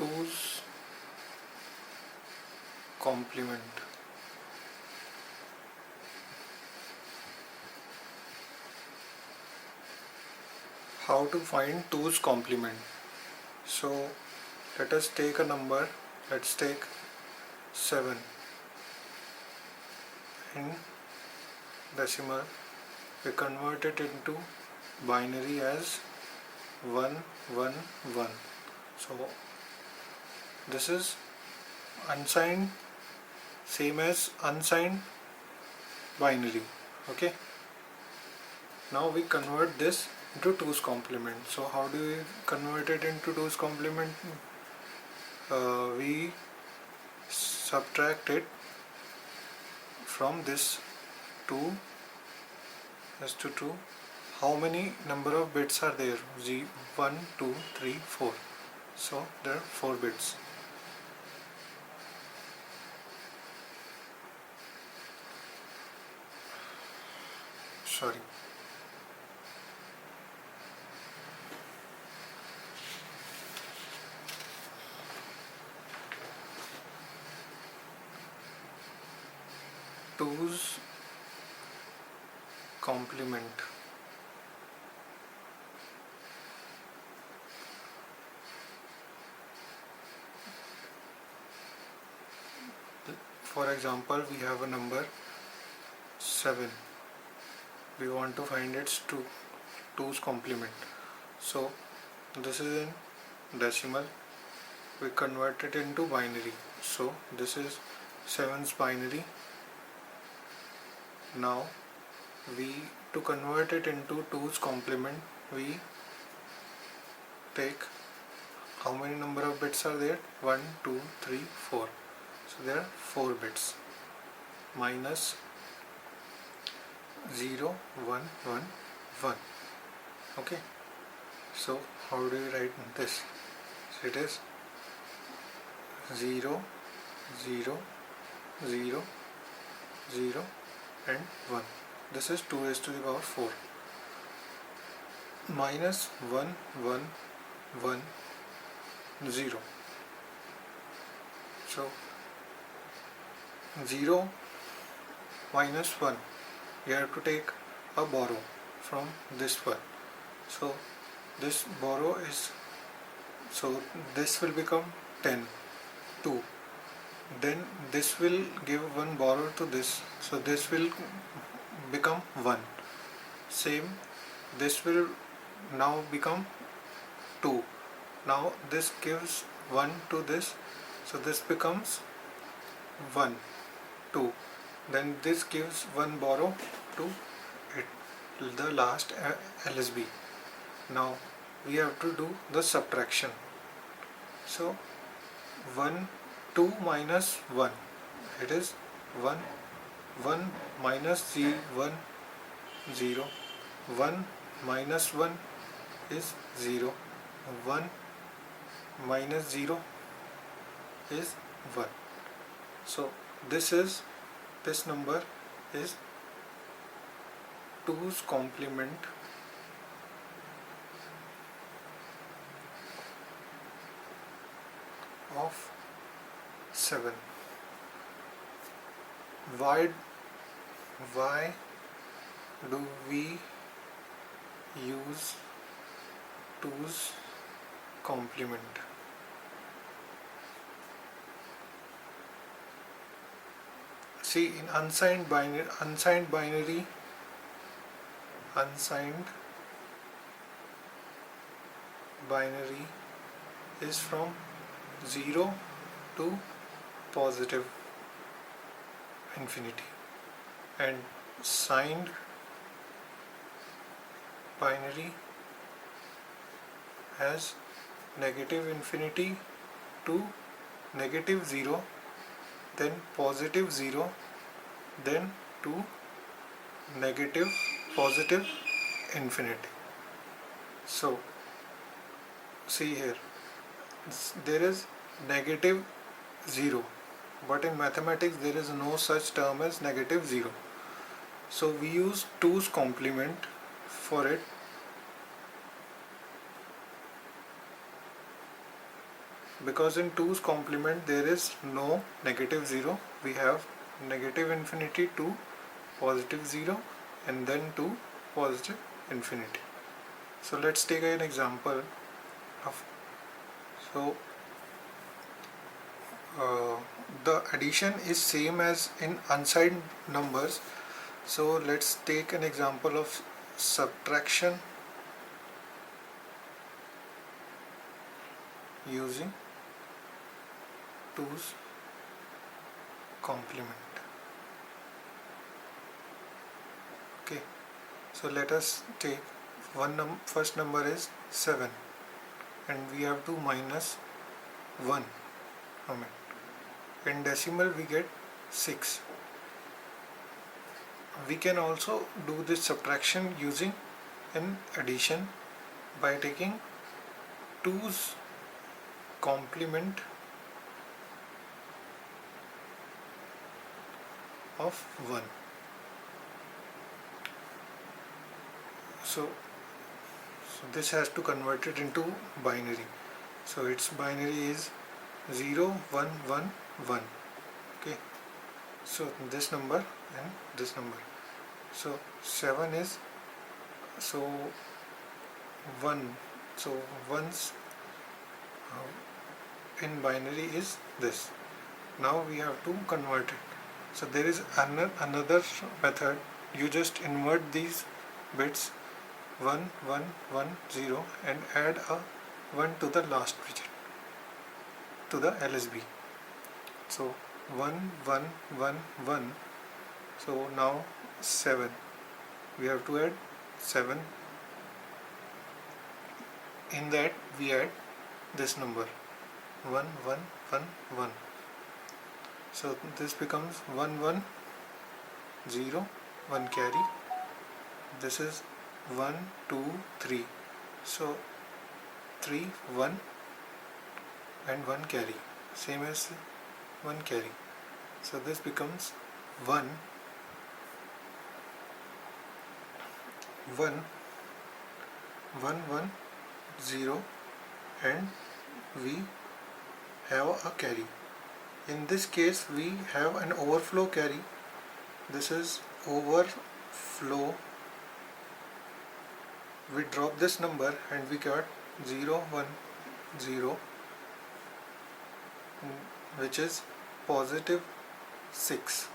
2's complement. How to find 2's complement? So let us take a number. Let's take 7 in decimal. We convert it into binary as 1 1 1. So this is unsigned, same as unsigned binary. Okay, now we convert this into 2's complement. So how do we convert it into 2's complement? We subtract it from this 2 as to 2. How many number of bits are there? 1 2 3 4. So there are 4 bits. Sorry. Two's complement. For example, we have a number 7. We want to find its 2's complement. So this is in decimal. We convert it into binary. So this is 7's binary. Now to convert it into 2's complement, we take how many number of bits are there? 1 2 3 4. So there are 4 bits. Minus 0 1 1 1. Okay, so how do we write this? So it is 0 0 0 0 and 1. This is 2 raised to the power 4. Minus 1 1 1 0. So 0 minus 1, you have to take a borrow from this one. So this borrow is, so this will become 10 2. Then this will give one borrow to this, so this will become 1. Same, this will now become 2. Now this gives 1 to this, so this becomes 1 2. Then this gives one borrow to it, the last LSB. Now we have to do the subtraction. So 1 2 minus 1, it is 1 1 minus 1 0. 1 minus 1 is 0. 1 minus 0 is 1. So this number is 2's complement of 7. Why do we use 2's complement? See, in unsigned binary is from 0 to positive infinity, and signed binary has negative infinity to negative 0, then positive 0, then to negative positive infinity. So see here, there is negative 0, but in mathematics there is no such term as negative 0. So we use 2's complement for it. because in 2's complement there is no negative 0. We have negative infinity to positive 0 and then to positive infinity. So let's take an example of, so the addition is same as in unsigned numbers. So let's take an example of subtraction using 2's complement. Okay, so let us take first number is 7 and we have to minus 1 from it. In decimal we get 6. We can also do this subtraction using an addition by taking 2's complement of 1. So this has to convert it into binary. So its binary is 0 1 1 1. Okay, so this number and this number. So 7 is, so 1, so one's in binary is this. Now we have to convert it. So there is another method. You just invert these bits 1 1 1 0 and add a 1 to the last digit to the LSB. So 1 1 1 1. So now 7. We have to add 7. In that we add this number 1 1 1 1. So this becomes 1 1 0 1 carry. This is 1 2 3. So 3 1 and 1 carry, same as 1 carry. So this becomes 1 1 1 1 0 and we have a carry. In this case we have an overflow carry. This is overflow. We drop this number and we got 0 1 0, which is positive 6.